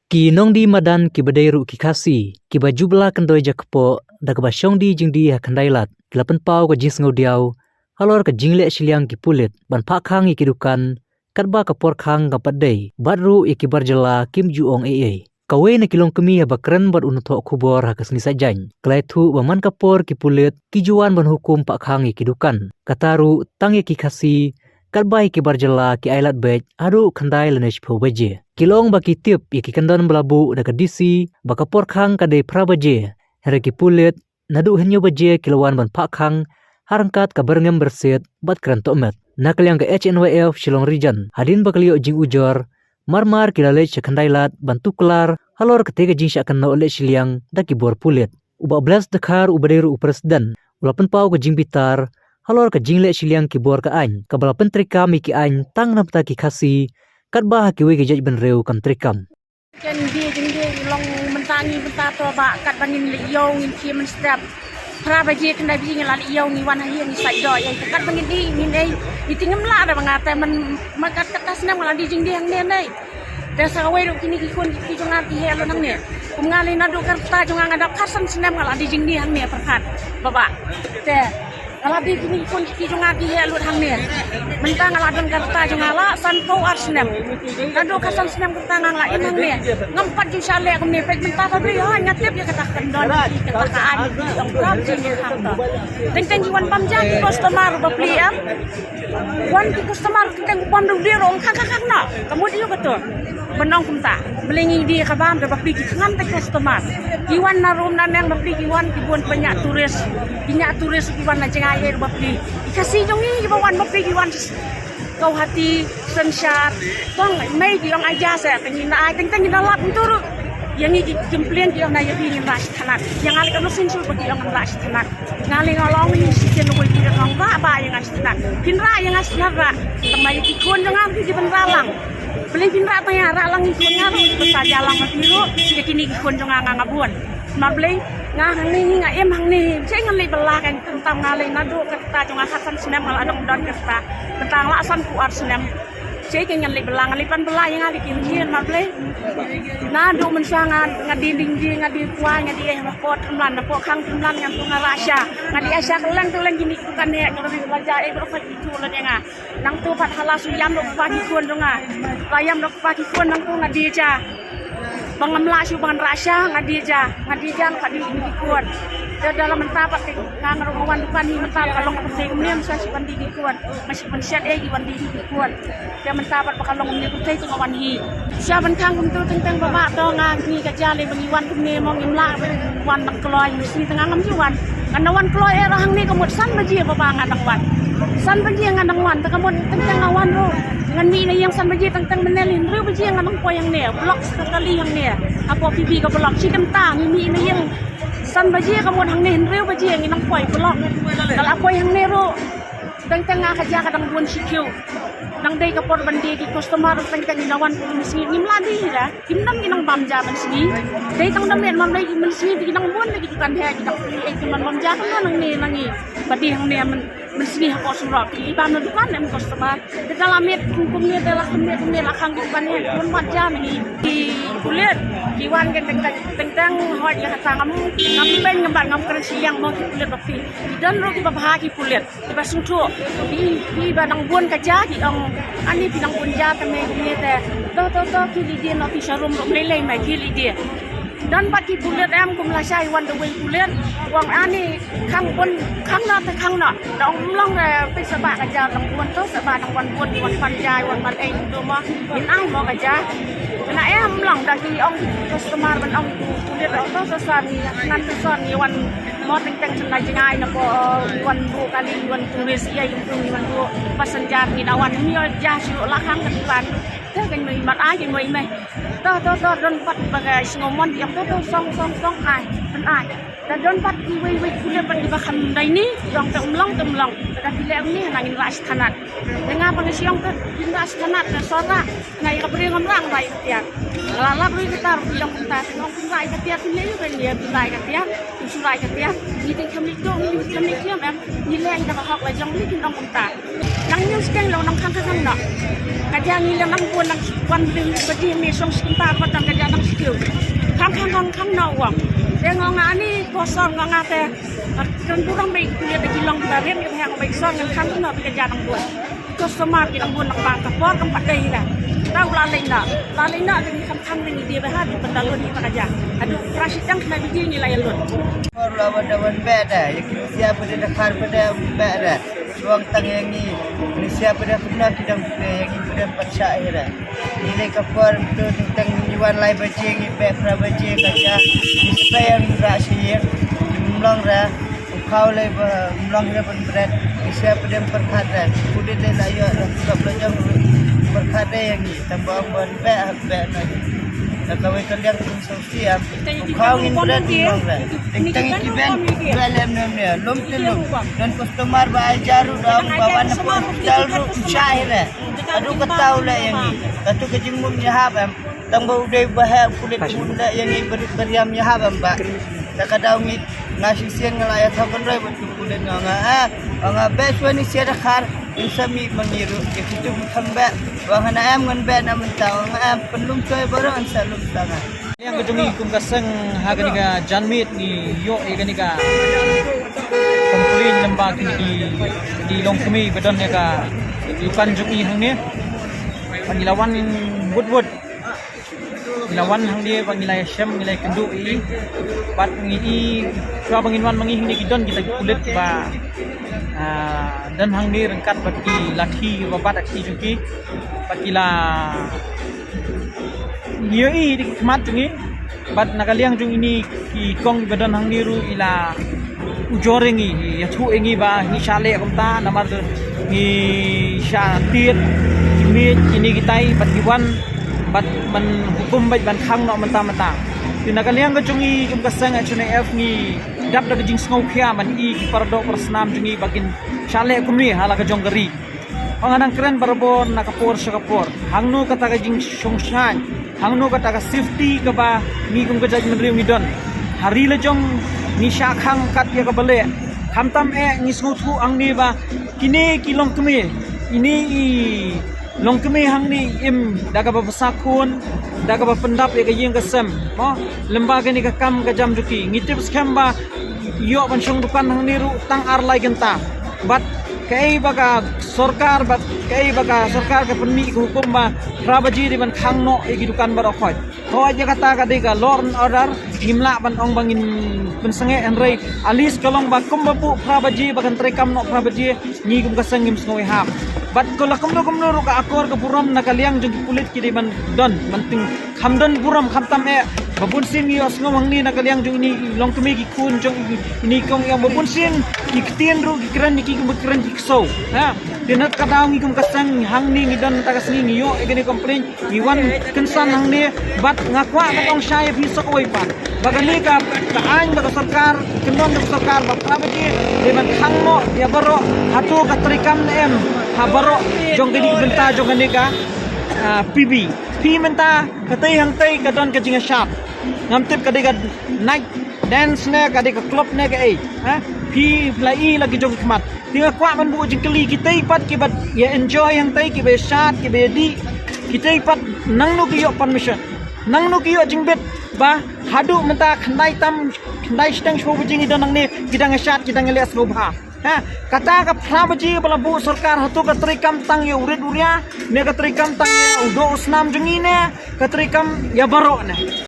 Ki nong di madan ki badairu ki kasi, ki baju bela kendoi jakpo, da ke basyong di jing di hakandailat, ki lapen pau ke jing sengau diau, halor ke jingle siliang ki pulit, ban pak khang ki dukan, katba ke por khang ke padai, badru ki barjela kim juong ee. Kawe na kilong kemi bakren bad unutok kubor hakas ni sajany. Kelai tu baman kapor ki pulit, ki juan ban hukum pak khang ki dukan. Kataru tang ki kasi, katbai ki barjela ki ailat bej, adu kandai lenesh pau baje. Kilong baki tip ki kandan belabu da kadisi, baka por khang kadai pra baje. Here ki pulit, nadu henyo baje kilawan ban pak khang, harangkat ka berngem berset, bat keren tomet. Nakaliang ke HNYF Shillong Region, hadin bakaliyo jing ujor, marmar kilalej sekandailat bantu kelar halor ketega jing syakan na oleh siliang da kibor pulit. Uba belas dekar ubadiru presiden, ulapan pau ke jing bitar, halor ke jing le siliang kibor ke any, kabala pentrikam ki any tang napta ki kasi, katbah ki we ke jaj benreu kam trikam. Ken dia jing dia long mentangi bentato ba kat bangin le yo ngin ki men step. Pra baje kena bi ngalali yo ngi wan haye ngi sai do ya kat bangin di min ei ditingem la da bangate men makat katas nam ngaladi jing dia ne nei. Desa we do kini ki kun ki jonga ki helo nang ne. Kumngali na do karta jonga ngadap kasan senam ngaladi jing dia ne perkat. Baba. Te ngaladi kini kun ki jonga ki helo hang ne. Mentang ngaladon karta jonga la san pau arsenam. Nado kasan senam karta ngala inang ne. Ngampat ju syale kum ne pek mentah tapi ha ngatep ya kata kendon ki kata an ang prab jing dia hang to. Teng jiwan pamja ki customer bapli am. Wan ki customer teng pam du dia rong kak na. Kamu dia betul. Benong kumta melingi dia kabam da bapli ki ngam te customer. Kiwan na room na nang bapli kiwan ki buan banyak turis. Banyak turis kiwan na jengai bapli. Kasih jongi ki bawan bapli kiwan kau hati sensat tong mai ki ong aja sa tengin ai teng ni dalap turu yang ni jemplian ki ong na yabi ni ras thanak yang ali kan sin sul bagi ong ras thanak ngali ngolong ni siken woi ki ong ba yang ras thanak pinra yang ras thanak teng mai ki kun jangam ki benralang beli pinra ta ya ralang ki kun ngaru besa jalang biru ki kini ki kun jang ngabuan ma beli hang ni nga em hang ni ceng ngali belah kan tentang ngali nadu kerta jong asan senam mal adong don kerta betang la asan ku ar senam ceng ngali belah ngali pan belah yang ngali kin ma ble nadu mensangan ngadi dingji ngadi kuah ngadi pot temlan po khang temlan yang tu ngarasya ngadi asya keleng gini kan ne ngadi belajar berapa itu lah nga nang tu pat halasu yam dok pagi kun donga layam dok pagi kun nang tu ngadi ja bangamla su bangan rasya ngadi jang kadi ini kuat dalam mentapat ngang rumawan dukan hi mentap kalong penting nem sa si bandi kuat masih pensiat di bandi kuat dia mentapat pakalong ni kutai tu ngawan hi sia bentang untuk tentang baba to ngang ni kajale bangiwan kumne mong imla wan nak kloy mesti tengah ngam jiwan nganawan kloy rahang ni kemut san baji baba ngadang wan san baji ngadang wan takamut tentang ngawan ro ngan mi na yang san baji tentang menelin ru baji ngadang po yang ne blok sekali yang ne apa pipi ka blok si kentang mi na yang san baji ka mo hang ne ru baji yang inang poi blok kala poi hang ne ro tentang nga kaja kadang buan sikyo nang day ka por bandi di customer tentang inawan misni nimladi hira kimnam inang bamja man sini day tang damen mam day man sini di inang buan lagi kan he di tak ai man bamja kan nang ne nangi badi hang ne man sini hako surok di ban dukan em customer di dalam met kumnya dalam kumnya lakang dukan he pun bamja ni di kulit kiwan kan tentang hoi ya tangam ngam ben ngambar ngam keren siang mau kulit bapi dan ro ki babahagi kulit di basung tu di banang buan kaja di ong ani pinang punja tame ni te to kili dia no fi sharum ro lele mai kili dia dan baki kulit em kum la sai wan the way kulit wang ani khang pun khang na te khang na dong long re pe saba kaja dong buan to saba dong wan buan wan panjai wan ban ei tu ma min ai mo kaja na em lang dari ong customer ban ong kulit auto sasani ngan sasani wan mo teng senai jengai na po wan bu kali wan turis ia yung wan bu passenger ni nawan mi ja su lakang kan te kan mai mat ai mai mai to don pat bagai ngomon yang to song ai pan ai dan don pat di wei kuliah pan di bakan dai ni dong temlong dan pilih ni nangin ras tanat dengan pengisiong ke ras tanat ke sora ngai ka beri ngamrang rai tiak lala beri kita bilang kita tengok rai ka tiak ni ben dia rai ka tiak surai ka tiak ni ting kami tu ni kami kiam em ni leng ka hok wa jong ni kin dong kita nang nyus keng lo nang khang khang nak kerja ni nang pun nang wan bring bedi mi song sekitar patang kerja nang skill khang no wang dengan ngani kosong ngate kan kurang baik kuliah di kilang barem yang yang baik song yang khang no bi kerja nang buat customer ki nang buat nang bang ka por kan padai dah tahu lalena dengan khang ni dia bah di pendalun ni kerja aduh rasid yang kena biji ni layan lun lawan beda ya siapa dia dakar pada beda ruang tang yang ni siapa dia pernah kita yang ini pada pasca era nilai kapur betul tentang nyuan lai baje ni be pra baje kaca display yang rasyir jumlah ra kau lai jumlah dia pun berat siapa dia perkata kuda dia layu tak belajar perkata yang ni tambah ban be kawai kalian pun sosial kau ingin berat jumlah ra tentang event dalam namanya lom telum dan customer bajaru dalam bawa napun jalur syair aduh ketahu lah yang ni satu kejengum nyahab tambah udah bahaya kulit bunda yang ni beriam nyahab mbak tak ada umit ngasih siang ngelayat saban rai betul kulit nganga besok ni siapa khar insami mengiru itu kembak wangan ayam ngenbek namun tahu ayam pelum coy baru ansalum tangan yang gedung kum kaseng haga niga janmit ni yo ega niga komplain lembag di longkemi bedon niga lukan jungi hang ni pangilawan wood ilawan hang dia pangilai syam nilai kendu i pat ngi cua banginwan mangi ni gidon kita kulit ba dan hang ni rengkat bagi laki babat aksi jungi pakila Yoi di kemat jungi, bat nakaliang jung ini ki kong badan hang niru ila ujorengi, ya cu engi ba ni shale kumta namar ni syatir kimit ini kitai bat diwan bat man hukum bat ban khang no menta ti nakaliang ga jungi jung kasang chune f ni dap da jing ngau khia man i ki pardo persnam jungi bagin shale kumni hala ga jong gari panganang keren barbon nakapor syakapor hangnu kata ga jing songshan hangno kata ka safety ka ba mi kum ka judgment mi don hari lejong ni syakhang kat ya ka bale khamtam ni suthu ang ni ba kini kilong kemi ini long kemi hang ni im daga ba pasakun daga ba pendap ya ka yeng ka sem mo lembaga ni ka kam ka jam juki ngitip scam ba yo ban syong dukan hang ni ru tang ar lai genta bat kai baga sarkar ka penmi hukum ba prabaji di ban khangno egi dukan bar khoi to aja kata ka dega law and order himla ban ong bangin pensenge enrei alis kalong ba kum bapu prabaji bagan trekam no prabaji ni gum kasang ngim snoi hap bat ko lakum no ru ka akor ka buram nakaliang jung kulit ki di ban don manting khamdon buram khamtam babun sin ni osngom hang ni nakaliang jung ni long kemi ki kun jung ini kong yang babun sin ki ktien ru ki kran ni ki kran ki so ha tinat kadaw ngi kum kasang hang ni ngidon tagas ni ngiyo egeni complain iwan kensan hang ni bat ngakwa katong syai fi sok oi pan bagani ka aing baga sarkar kendon ka sarkar ba prabaji de ban khangmo ya baro hatu ka trikam em ha baro jong geni benta jong geni ka pb pi menta katai hang tai kadon ka jinga sharp ngamtip kadega night dance ne kadega club ne ka ha pi plai lagi jong kemat tinga kwa man bu jingkeli kita ipat kibat ya enjoy yang tai ki be shat ki be di kita ipat nang nu kiyo permission nang nu kiyo jingbet ba hadu menta khnai sedang show jing idon nang ni kidang shat kidang les lobha ha kata ka prabaji bala bu sarkar hatu ka trikam tang ya urid uria ne ka trikam tang ya udo usnam jungi ne ka trikam ya baro ne